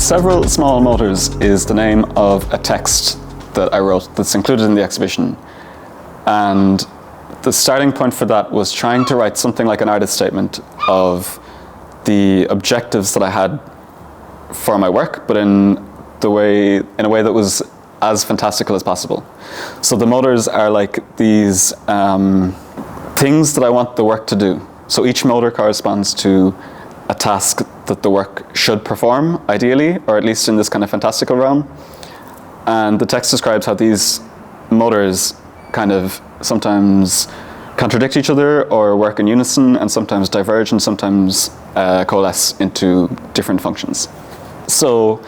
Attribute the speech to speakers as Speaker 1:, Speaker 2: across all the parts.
Speaker 1: Several small motors is the name of a text that I wrote that's included in the exhibition. And the starting point for that was trying to write something like an artist statement of the objectives that I had for my work, but in a way that was as fantastical as possible. So the motors are like these things that I want the work to do. So each motor corresponds to a task that the work should perform, ideally, or at least in this kind of fantastical realm. And the text describes how these motors kind of sometimes contradict each other or work in unison, and sometimes diverge and sometimes coalesce into different functions. So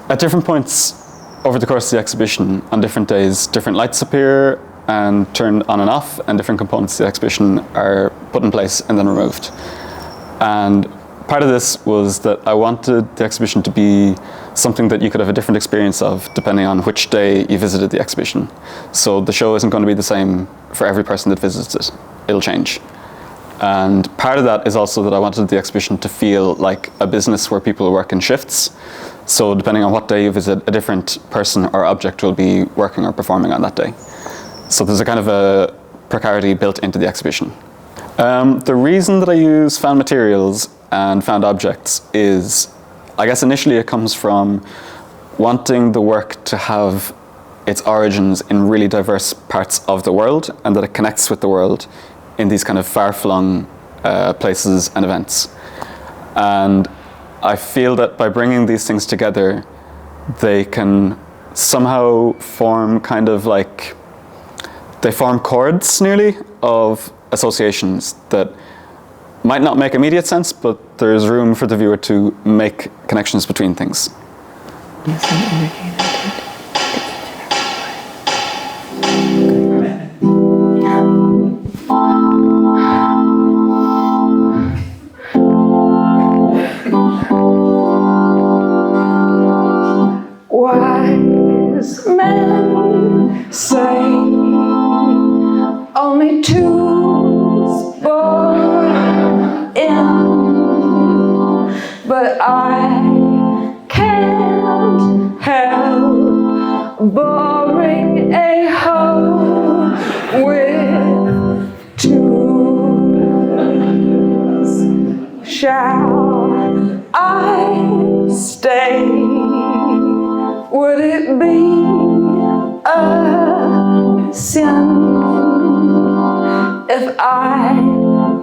Speaker 1: at different points over the course of the exhibition, on different days, different lights appear and turn on and off, and different components of the exhibition are put in place and then removed. And part of this was that I wanted the exhibition to be something that you could have a different experience of depending on which day you visited the exhibition. So the show isn't going to be the same for every person that visits it. It'll change. And part of that is also that I wanted the exhibition to feel like a business where people work in shifts. So depending on what day you visit, a different person or object will be working or performing on that day. So there's a kind of a precarity built into the exhibition. The reason that I use found materials and found objects is, I guess initially it comes from wanting the work to have its origins in really diverse parts of the world, and that it connects with the world in these kind of far-flung places and events. And I feel that by bringing these things together, they can somehow form kind of like, they form chords nearly of associations that might not make immediate sense, but there's room for the viewer to make connections between things.
Speaker 2: Wise men say only two's born in, but I can't help boring a hole with twos. Shall I stay? Would it be a sin if I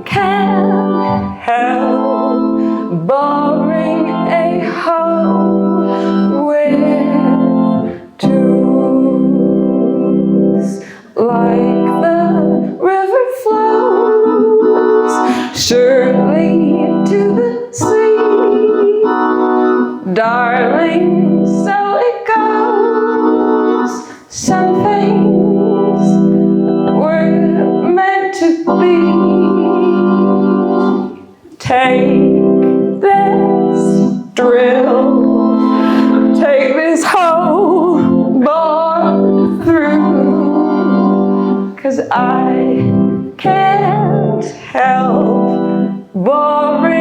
Speaker 2: can't help boring a hole with twos? Like the river flows surely to the sea, darling, so it goes. Some things were meant to be. Take this drill, take this hole bored through, 'cause I can't help boring